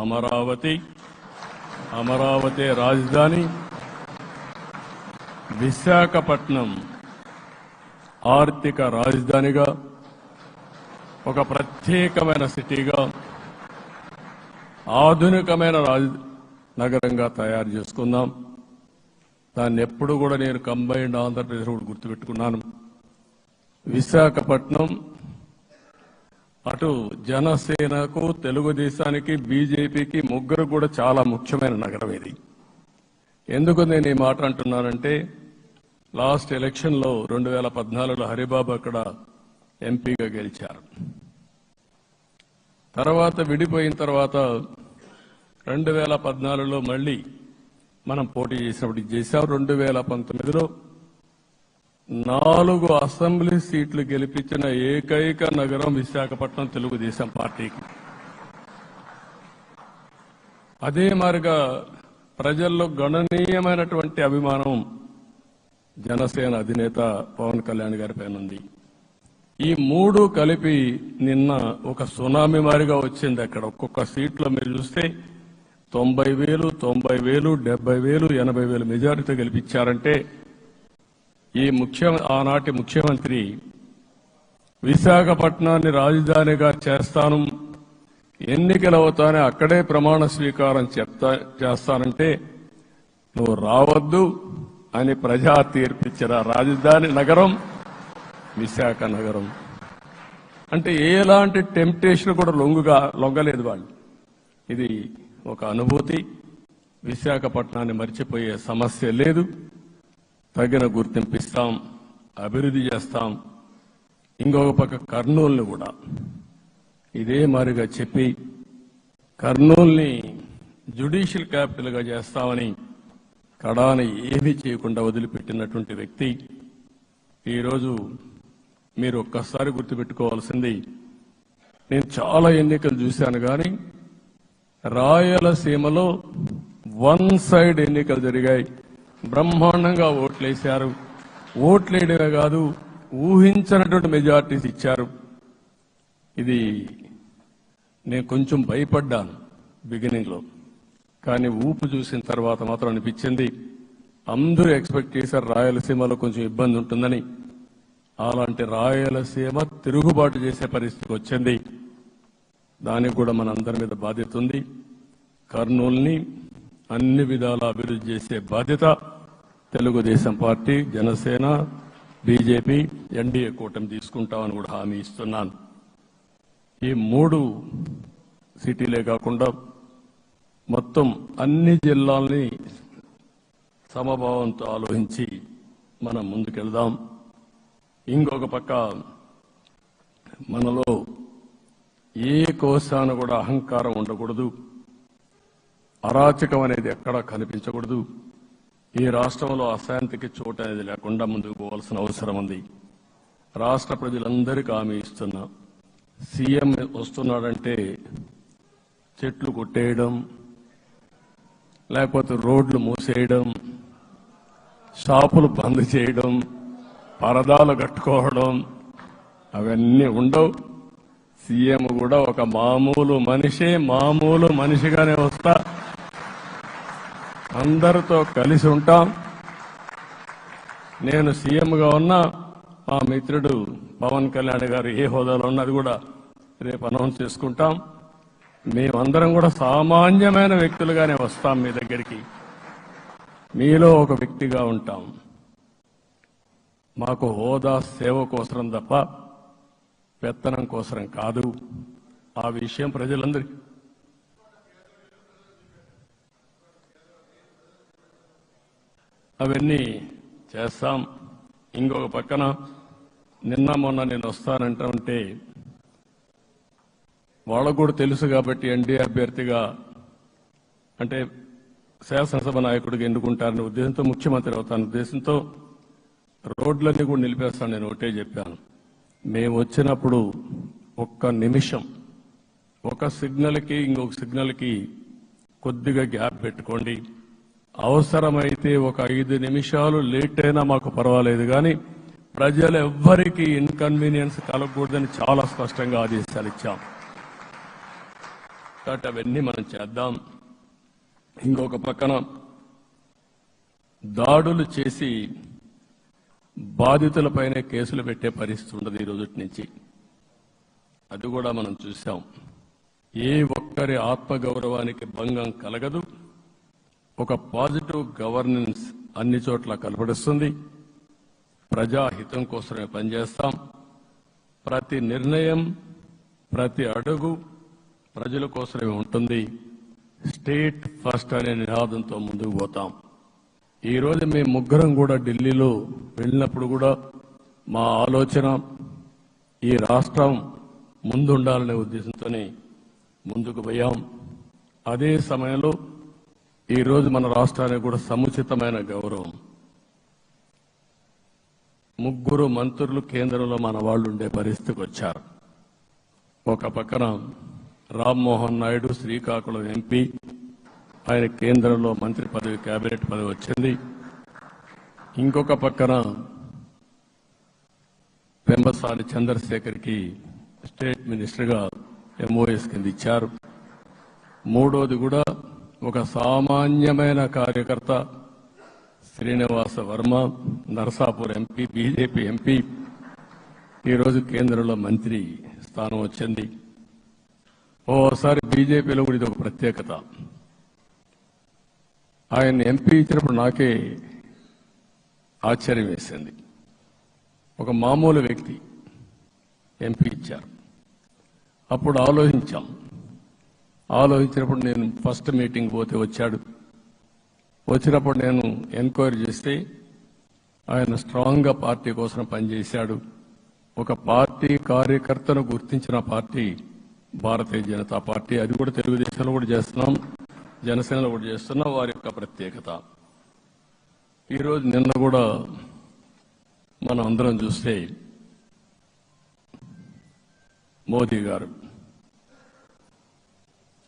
అమరావతి, అమరావతి రాజధాని. విశాఖపట్నం ఆర్థిక రాజధానిగా, ఒక ప్రత్యేకమైన సిటీగా, ఆధునికమైన నగరంగా తయారు చేసుకుందాం. దాన్ని ఎప్పుడు కూడా నేను కంబైన్డ్ ఆంధ్రప్రదేశ్ కూడా గుర్తుపెట్టుకున్నాను. విశాఖపట్నం అటు జనసేనకు, తెలుగుదేశానికి, బీజేపీకి ముగ్గురు కూడా చాలా ముఖ్యమైన నగరం ఇది. ఎందుకు నేను ఈ మాట అంటున్నానంటే, లాస్ట్ ఎలక్షన్లో 2014లో హరిబాబు అక్కడ ఎంపీగా గెలిచారు. తర్వాత విడిపోయిన తర్వాత 2014లో మళ్ళీ మనం పోటీ చేసినప్పుడు చేశాం. 2019లో 4 అసెంబ్లీ సీట్లు గెలిపించిన ఏకైక నగరం విశాఖపట్నం తెలుగుదేశం పార్టీకి. అదే మాదిరిగా ప్రజల్లో గణనీయమైనటువంటి అభిమానం జనసేన అధినేత పవన్ కళ్యాణ్ గారి పైన ఉంది. ఈ 3 కలిపి నిన్న ఒక సునామీ మారిగా వచ్చింది. అక్కడ ఒక్కొక్క సీట్లో మీరు చూస్తే 90,000, 90,000, 70,000, 80,000 మెజారిటీ గెలిపించారంటే ఆనాటి ముఖ్యమంత్రి విశాఖపట్నాన్ని రాజధానిగా చేస్తాను, ఎన్నికలు అవుతానే అక్కడే ప్రమాణ స్వీకారం చేస్తానంటే నువ్వు రావద్దు అని ప్రజా తీర్పిచ్చిన రాజధాని నగరం విశాఖ నగరం. అంటే ఎలాంటి టెంప్టేషన్ కూడా లొంగలేదు వాళ్ళు. ఇది ఒక అనుభూతి. విశాఖపట్నాన్ని మర్చిపోయే సమస్య లేదు. తగిన గుర్తింపు ఇస్తాం, అభివృద్ధి చేస్తాం. ఇంకొక పక్క కర్నూలుని కూడా ఇదే మాదిరిగా చెప్పి కర్నూలుని జ్యుడిషియల్ క్యాపిటల్గా చేస్తామని కడాని ఏమీ చేయకుండా వదిలిపెట్టినటువంటి వ్యక్తి. ఈరోజు మీరు ఒక్కసారి గుర్తుపెట్టుకోవాల్సింది, నేను చాలా ఎన్నికలు చూశాను కానీ రాయలసీమలో 1 సైడ్ ఎన్నికలు జరిగాయి. బ్రహ్మాండంగా ఓట్లేశారు. ఓట్లేయడమే కాదు, ఊహించినటువంటి మెజార్టీస్ ఇచ్చారు. ఇది నేను కొంచెం భయపడ్డాను బిగినింగ్ లో, కానీ ఊపు చూసిన తర్వాత మాత్రం అనిపించింది అందరూ ఎక్స్పెక్ట్ చేశారు రాయలసీమలో కొంచెం ఇబ్బంది ఉంటుందని. అలాంటి రాయలసీమ తిరుగుబాటు చేసే పరిస్థితికి వచ్చింది. దానికి కూడా మనందరి మీద బాధ్యత ఉంది. కర్నూలుని అన్ని విధాలా అభివృద్ధి చేసే బాధ్యత Telugu Desam party, Janasena, BJP, NDA కూటమి తీసుకుంటామని కూడా హామీ ఇస్తున్నాను. ఈ 3 సిటీలే కాకుండా మొత్తం అన్ని జిల్లాల్ని సమభావంతో ఆలోచించి మనం ముందుకెళ్దాం. ఇంకొక పక్క మనలో ఏ కోశాన కూడా అహంకారం ఉండకూడదు, అరాచకం అనేది ఎక్కడా కనిపించకూడదు. ఈ రాష్ట్రంలో అశాంతికి చోటు అనేది లేకుండా ముందుకు పోవాల్సిన అవసరం ఉంది. రాష్ట్ర ప్రజలందరికీ హామీ ఇస్తున్నా, సీఎం వస్తున్నాడంటే చెట్లు కొట్టేయడం, లేకపోతే రోడ్లు మూసేయడం, షాపులు బంద్ చేయడం, పరదాలు కట్టుకోవడం అవన్నీ ఉండవు. సీఎం కూడా ఒక మామూలు మనిషిగానే వస్తా, అందరితో కలిసి ఉంటాం. నేను సీఎంగా ఉన్నా మా మిత్రుడు పవన్ కళ్యాణ్ గారు ఏ హోదాలో ఉన్నది కూడా రేపు అనౌన్స్ చేసుకుంటాం. మేమందరం కూడా సామాన్యమైన వ్యక్తులుగానే వస్తాం మీ దగ్గరికి, మీలో ఒక వ్యక్తిగా ఉంటాం. మాకు హోదా సేవ కోసరం తప్ప పెత్తనం కోసరం కాదు. ఆ విషయం ప్రజలందరికీ అవన్నీ చేస్తాం. ఇంకొక పక్కన నిన్న మొన్న నేను వస్తానంటే వాళ్ళకు కూడా తెలుసు కాబట్టి ఎన్డీఏ అభ్యర్థిగా అంటే శాసనసభ నాయకుడిగా ఎన్నుకుంటారనే ఉద్దేశంతో, ముఖ్యమంత్రి అవుతాను ఉద్దేశంతో రోడ్లన్నీ కూడా నిలిపేస్తాను. నేను ఒకటే చెప్పాను, మేము వచ్చినప్పుడు ఒక్క నిమిషం ఒక సిగ్నల్కి ఇంకొక సిగ్నల్కి కొద్దిగా గ్యాప్ పెట్టుకోండి. అవసరమైతే ఒక 5 నిమిషాలు లేట్ అయినా మాకు పర్వాలేదు, కానీ ప్రజలు ఎవ్వరికీ ఇన్కన్వీనియన్స్ కలగకూడదని చాలా స్పష్టంగా ఆదేశాలు ఇచ్చాం. కాబట్టి అవన్నీ మనం చేద్దాం. ఇంకొక పక్కన దాడులు చేసి బాధితులపైనే కేసులు పెట్టే పరిస్థితి ఉండదు ఈ రోజు నుంచి. అది కూడా మనం చూశాం. ఏ ఒక్కరి ఆత్మగౌరవానికి భంగం కలగదు. ఒక పాజిటివ్ గవర్నెన్స్ అన్ని చోట్ల కనబడుస్తుంది. ప్రజాహితం కోసమే పనిచేస్తాం. ప్రతి నిర్ణయం, ప్రతి అడుగు ప్రజల కోసమే ఉంటుంది. స్టేట్ ఫస్ట్ అనే నినాదంతో ముందుకు పోతాం. ఈ రోజు మేము ముగ్గురం కూడా ఢిల్లీలో వెళ్ళినప్పుడు కూడా మా ఆలోచన ఈ రాష్ట్రం ముందుండాలనే ఉద్దేశంతోనే ముందుకు పోయాం. అదే సమయంలో ఈరోజు మన రాష్ట్రానికి కూడా సముచితమైన గౌరవం. ముగ్గురు మంత్రులు కేంద్రంలో మన వాళ్ళు ఉండే పరిస్థితికి వచ్చారు. ఒక పక్కన రామ్మోహన్ నాయుడు శ్రీకాకుళం ఎంపీ, ఆయన కేంద్రంలో మంత్రి పదవి, కేబినెట్ పదవి వచ్చింది. ఇంకొక పక్కన పెంబసాని చంద్రశేఖర్కి స్టేట్ మినిస్టర్గా ఎంఓఎస్ కింద ఇచ్చారు. మూడోది కూడా ఒక సామాన్యమైన కార్యకర్త Srinivasa Varma, Narasapur MP, BJP MP, ఈరోజు కేంద్రంలో మంత్రి స్థానం వచ్చింది. ఓసారి బీజేపీలో కూడా ఇది ఒక ప్రత్యేకత. ఆయన ఎంపీ ఇచ్చినప్పుడు నాకే ఆశ్చర్యం వేసింది. ఒక మామూలు వ్యక్తి ఎంపీ ఇచ్చారు. అప్పుడు ఆలోచించినప్పుడు నేను ఫస్ట్ మీటింగ్ పోతే వచ్చాడు. వచ్చినప్పుడు నేను ఎంక్వైరీ చేస్తే ఆయన స్ట్రాంగ్గా పార్టీ కోసం పనిచేశాడు. ఒక పార్టీ కార్యకర్తను గుర్తించిన పార్టీ భారతీయ జనతా పార్టీ. అది కూడా తెలుగుదేశంలో కూడా చేస్తున్నాం, జనసేనలో కూడా చేస్తున్నాం. వారి యొక్క ప్రత్యేకత. ఈరోజు నిన్న కూడా మనం అందరం చూస్తే మోదీ గారు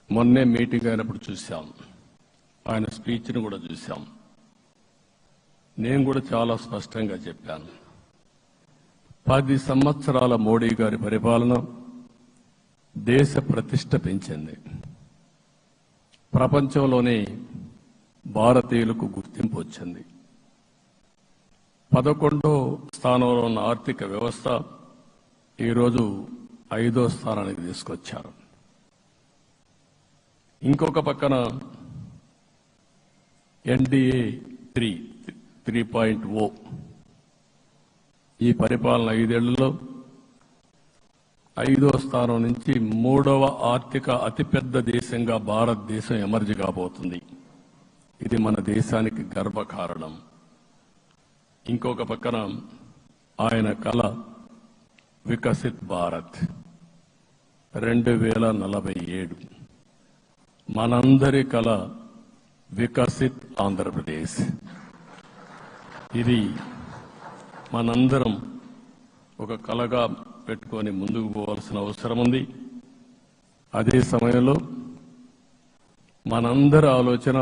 మొన్నే మీటింగ్ అయినప్పుడు చూశాం, ఆయన స్పీచ్ను కూడా చూశాం. నేను కూడా చాలా స్పష్టంగా చెప్పాను, 10 సంవత్సరాల మోడీ గారి పరిపాలన దేశ ప్రతిష్ట పెంచింది. ప్రపంచంలోనే భారతీయులకు గుర్తింపు వచ్చింది. 11వ స్థానంలో ఉన్న ఆర్థిక వ్యవస్థ ఈరోజు 5వ స్థానానికి తీసుకొచ్చారు. ఇంకొక పక్కన ఎన్డీఏ 3.0 ఈ పరిపాలన 5 ఏళ్లలో 5వ స్థానం నుంచి 3వ ఆర్థిక అతిపెద్ద దేశంగా భారతదేశం ఎమర్జ్ కాబోతుంది. ఇది మన దేశానికి గర్వకారణం. ఇంకొక పక్కన ఆయన కల వికసిత్ భారత్ 2047, మనందరి కల వికసిత్ ఆంధ్రప్రదేశ్. ఇది మనందరం ఒక కలగా పెట్టుకొని ముందుకు పోవాల్సిన అవసరం ఉంది. అదే సమయంలో మనందరి ఆలోచన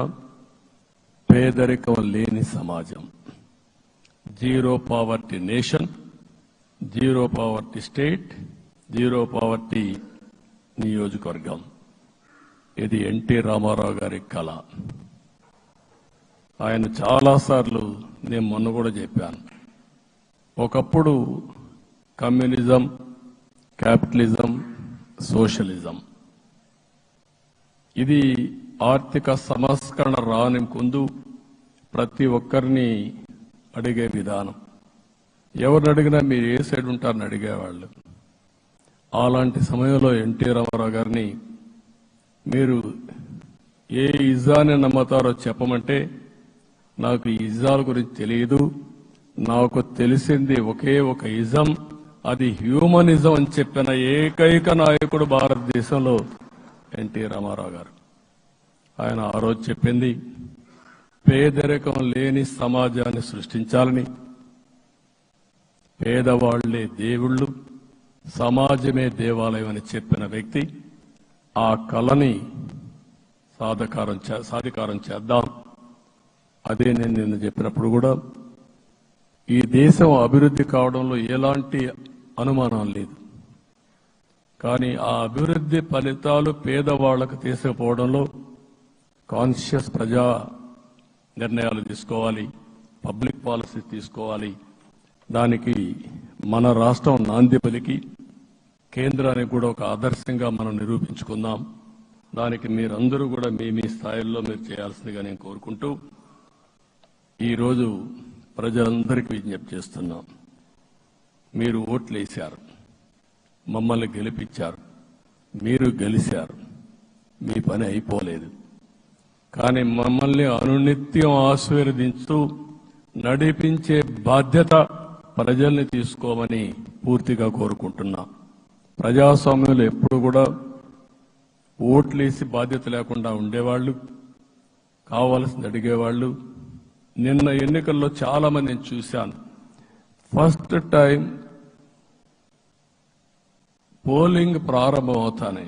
పేదరికం లేని సమాజం, zero poverty nation, zero poverty state, zero poverty నియోజకవర్గం. ఇది ఎన్టీ రామారావు గారి కళ. ఆయన చాలాసార్లు, నేను మొన్న కూడా చెప్పాను, ఒకప్పుడు కమ్యూనిజం, క్యాపిటలిజం, సోషలిజం, ఇది ఆర్థిక సంస్కరణ రాని ముందు ప్రతి ఒక్కరిని అడిగే విధానం. ఎవరిని అడిగినా మీరు ఏ సైడ్ ఉంటారని అడిగేవాళ్ళు. అలాంటి సమయంలో ఎన్టీ రామారావు గారిని మీరు ఏ ఇజాన్ని నమ్ముతారో చెప్పమంటే, నాకు ఈ ఇజాల గురించి తెలియదు, నాకు తెలిసింది ఒకే ఒక ఇజం, అది హ్యూమనిజం అని చెప్పిన ఏకైక నాయకుడు భారతదేశంలో ఎన్టీ రామారావు గారు. ఆయన ఆ రోజు చెప్పింది పేదరికం లేని సమాజాన్ని సృష్టించాలని, పేదవాళ్లే దేవుళ్ళు, సమాజమే దేవాలయం అని చెప్పిన వ్యక్తి. ఆ కళని సాధికారం చేద్దాం. అదే నేను నిన్న చెప్పినప్పుడు కూడా, ఈ దేశం అభివృద్ధి కావడంలో ఎలాంటి అనుమానం లేదు. కానీ ఆ అభివృద్ధి ఫలితాలు పేదవాళ్లకు తీసుకుపోవడంలో కాన్షియస్ ప్రజా నిర్ణయాలు తీసుకోవాలి, పబ్లిక్ పాలసీ తీసుకోవాలి. దానికి మన రాష్ట్రం నాంది పలికి కేంద్రానికి కూడా ఒక ఆదర్శంగా మనం నిరూపించుకుందాం. దానికి మీరందరూ కూడా మీ స్థాయిల్లో మీరు చేయాల్సిందిగా నేను కోరుకుంటూ, ఈరోజు ప్రజలందరికీ విజ్ఞప్తి చేస్తున్నాం. మీరు ఓట్లు వేశారు, మమ్మల్ని గెలిపించారు, మీరు గెలిచారు, మీ పని అయిపోలేదు. కానీ మమ్మల్ని అనునిత్యం ఆశీర్వదించుతూ నడిపించే బాధ్యత ప్రజల్ని తీసుకోమని పూర్తిగా కోరుకుంటున్నా. ప్రజాస్వామ్యంలో ఎప్పుడు కూడా ఓట్లేసి బాధ్యత లేకుండా ఉండేవాళ్ళు, కావాల్సింది అడిగేవాళ్ళు. నిన్న ఎన్నికల్లో చాలా మందిని చూశాను. ఫస్ట్ టైం పోలింగ్ ప్రారంభం అవుతానే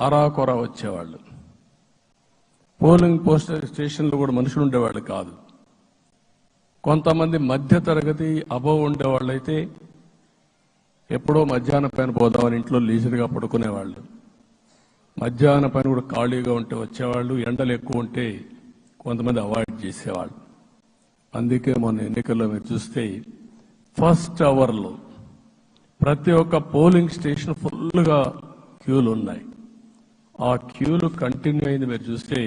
అరాకొర వచ్చేవాళ్ళు. పోలింగ్ స్టేషన్లో కూడా మనుషులు ఉండేవాళ్ళు కాదు. కొంతమంది మధ్యతరగతి అబవ్ ఉండేవాళ్ళైతే ఎప్పుడో మధ్యాహ్నం పైన పోదామని ఇంట్లో లీజర్గా పడుకునేవాళ్ళు. మధ్యాహ్నం పైన కూడా ఖాళీగా ఉంటే వచ్చేవాళ్ళు. ఎండలు ఎక్కువ ఉంటే కొంతమంది అవాయిడ్ చేసేవాళ్ళు. అందుకే మొన్న ఎన్నికల్లో మీరు చూస్తే ఫస్ట్ అవర్లో ప్రతి ఒక్క పోలింగ్ స్టేషన్ ఫుల్గా క్యూలు ఉన్నాయి. ఆ క్యూలు కంటిన్యూ అయింది. మీరు చూస్తే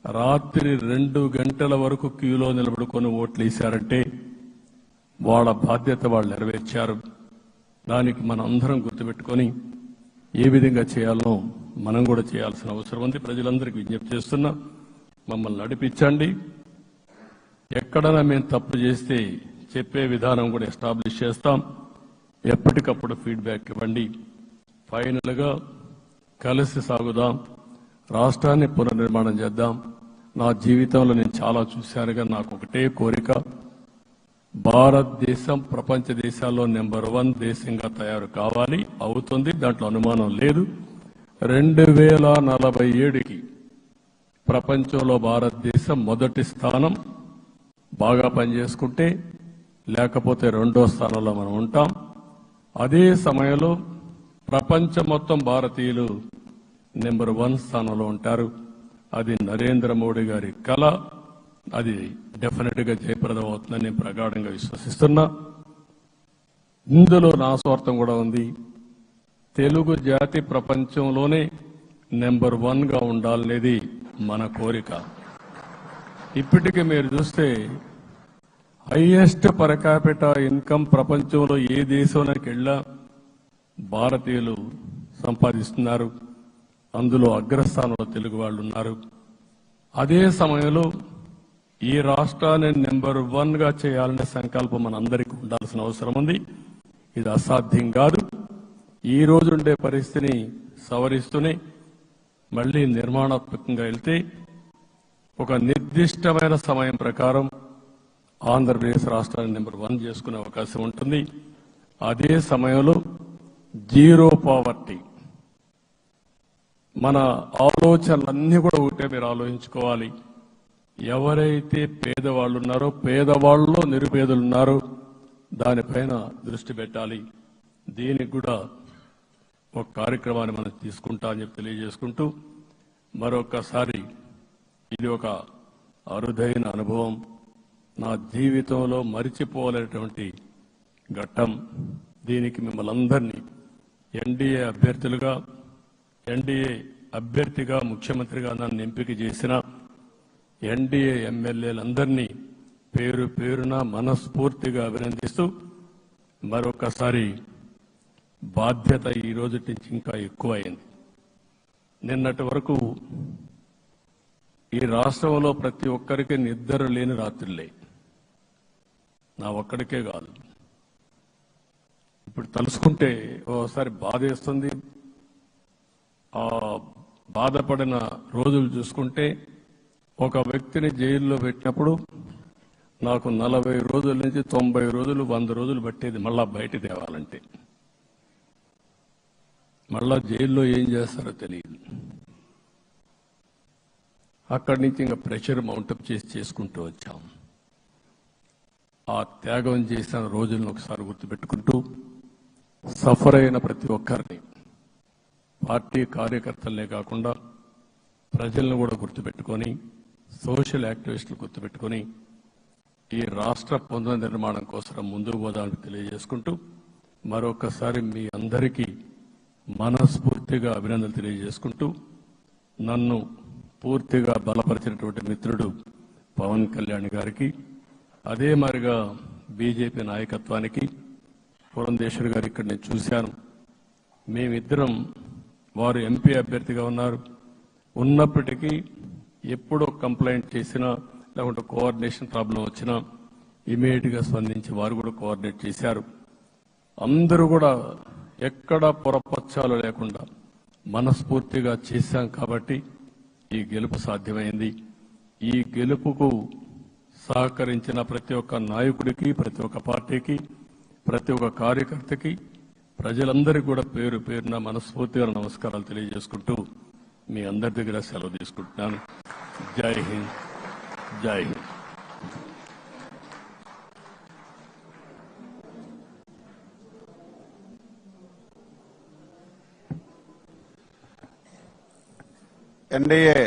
రాత్రి 2 గంటల వరకు క్యూలో నిలబడుకొని ఓట్లు వేశారంటే వాళ్ళ బాధ్యత వాళ్ళు నెరవేర్చారు. దానికి మనం అందరం గుర్తుపెట్టుకొని ఏ విధంగా చేయాలో మనం కూడా చేయాల్సిన అవసరం ఉంది. ప్రజలందరికీ విజ్ఞప్తి చేస్తున్నా, మమ్మల్ని నడిపించండి. ఎక్కడైనా మేము తప్పు చేస్తే చెప్పే విధానం కూడా ఎస్టాబ్లిష్ చేస్తాం. ఎప్పటికప్పుడు ఫీడ్బ్యాక్ ఇవ్వండి. ఫైనల్గా కలిసి సాగుదాం, రాష్ట్రాన్ని పునర్నిర్మాణం చేద్దాం. నా జీవితంలో నేను చాలా చూశానుగా, నాకు ఒకటే కోరిక, భారతదేశం ప్రపంచ దేశాల్లో నెంబర్ 1 దేశంగా తయారు కావాలి. అవుతుంది, దాంట్లో అనుమానం లేదు. 2047కి ప్రపంచంలో భారతదేశం మొదటి స్థానం. బాగా పనిచేసుకుంటే, లేకపోతే 2వ స్థానంలో మనం ఉంటాం. అదే సమయంలో ప్రపంచం మొత్తం భారతీయులు నెంబర్ 1 స్థానంలో ఉంటారు. అది నరేంద్ర మోడీ గారి కళ. అది డెఫినెట్ గా జయప్రదం అవుతుందని నేను ప్రగాఢంగా విశ్వసిస్తున్నా. ఇందులో నా స్వార్థం కూడా ఉంది. తెలుగు జాతి ప్రపంచంలోనే నెంబర్ 1గా ఉండాలనేది మన కోరిక. ఇప్పటికీ మీరు చూస్తే హైయెస్ట్ పర్ క్యాపిటా ఇన్కమ్ ప్రపంచంలో ఏ దేశంలోకి వెళ్ళా భారతీయులు సంపాదిస్తున్నారు. అందులో అగ్రస్థానంలో తెలుగు వాళ్ళు ఉన్నారు. అదే సమయంలో ఈ రాష్ట్రాన్ని నెంబర్ 1గా చేయాలనే సంకల్పం మనందరికీ ఉండాల్సిన అవసరం ఉంది. ఇది అసాధ్యం కాదు. ఈ రోజు ఉండే పరిస్థితిని సవరిస్తూనే మళ్లీ నిర్మాణాత్మకంగా వెళ్తే ఒక నిర్దిష్టమైన సమయం ప్రకారం ఆంధ్రప్రదేశ్ రాష్ట్రాన్ని నెంబర్ 1 చేసుకునే అవకాశం ఉంటుంది. అదే సమయంలో జీరో పావర్టీ, మన ఆలోచనలన్నీ కూడా ఒకటే మీరు ఆలోచించుకోవాలి. ఎవరైతే పేదవాళ్ళు ఉన్నారో, పేదవాళ్ళలో నిరుపేదలు ఉన్నారో దానిపైన దృష్టి పెట్టాలి. దీనికి కూడా ఒక కార్యక్రమాన్ని మనం తీసుకుంటా అని చెప్పి తెలియజేసుకుంటూ, మరొకసారి ఇది ఒక అరుదైన అనుభవం, నా జీవితంలో మరిచిపోలేనటువంటి ఘట్టం. దీనికి మిమ్మల్ని అందరినీ ఎన్డీఏ అభ్యర్థిగా ముఖ్యమంత్రిగా నన్ను ఎంపిక చేసిన ఎన్డీఏ ఎమ్మెల్యేలందరినీ పేరు పేరున మనస్ఫూర్తిగా అభినందిస్తూ, మరొకసారి బాధ్యత ఈ రోజు నుంచి ఇంకా ఎక్కువైంది. నిన్నటి వరకు ఈ రాష్ట్రంలో ప్రతి ఒక్కరికి నిద్ర లేని రాత్రులే, నా ఒక్కడికే కాదు. ఇప్పుడు తలుసుకుంటే ఓసారి బాధేస్తుంది. ఆ బాధపడిన రోజులు చూసుకుంటే, ఒక వ్యక్తిని జైల్లో పెట్టినప్పుడు నాకు 40 రోజుల నుంచి 90 రోజులు 100 రోజులు పట్టేది మళ్ళా బయట తేవాలంటే. మళ్ళా జైల్లో ఏం చేస్తారో తెలియదు. అక్కడి నుంచి ఇంకా ప్రెషర్ మౌంటప్ చేసుకుంటూ వచ్చాం. ఆ త్యాగం చేసిన రోజులను ఒకసారి గుర్తుపెట్టుకుంటూ, సఫర్ అయిన ప్రతి ఒక్కరిని, పార్టీ కార్యకర్తలనే కాకుండా ప్రజలను కూడా గుర్తుపెట్టుకొని, సోషల్ యాక్టివిస్టులు గుర్తుపెట్టుకొని ఈ రాష్ట్ర పునర్నిర్మాణం కోసం ముందుకు పోదామని తెలియజేసుకుంటూ, మరొకసారి మీ అందరికీ మనస్ఫూర్తిగా అభినందనలు తెలియజేసుకుంటూ, నన్ను పూర్తిగా బలపరిచినటువంటి మిత్రుడు పవన్ కళ్యాణ్ గారికి, అదే మరిగా బీజేపీ నాయకత్వానికి, పురంధేశ్వర్ గారు ఇక్కడ నేను చూశాను. మేమిద్దరం, వారు ఎంపీ అభ్యర్థిగా ఉన్నప్పటికీ ఎప్పుడో కంప్లైంట్ చేసినా లేకుంటే కోఆర్డినేషన్ ప్రాబ్లం వచ్చినా ఇమీడియట్ గా స్పందించి వారు కూడా కోఆర్డినేట్ చేశారు. అందరూ కూడా ఎక్కడా పొరపచ్చాలు లేకుండా మనస్ఫూర్తిగా చేశాం కాబట్టి ఈ గెలుపు సాధ్యమైంది. ఈ గెలుపుకు సహకరించిన ప్రతి ఒక్క నాయకుడికి, ప్రతి ఒక్క పార్టీకి, ప్రతి ఒక్క కార్యకర్తకి, ప్రజలందరికీ కూడా పేరు పేరున మనస్ఫూర్తిగా నమస్కారాలు తెలియజేసుకుంటూ మీ అందరి దగ్గర సెలవు తీసుకుంటున్నాను. జై హింద్, జై హింద్. ఎన్డీఏ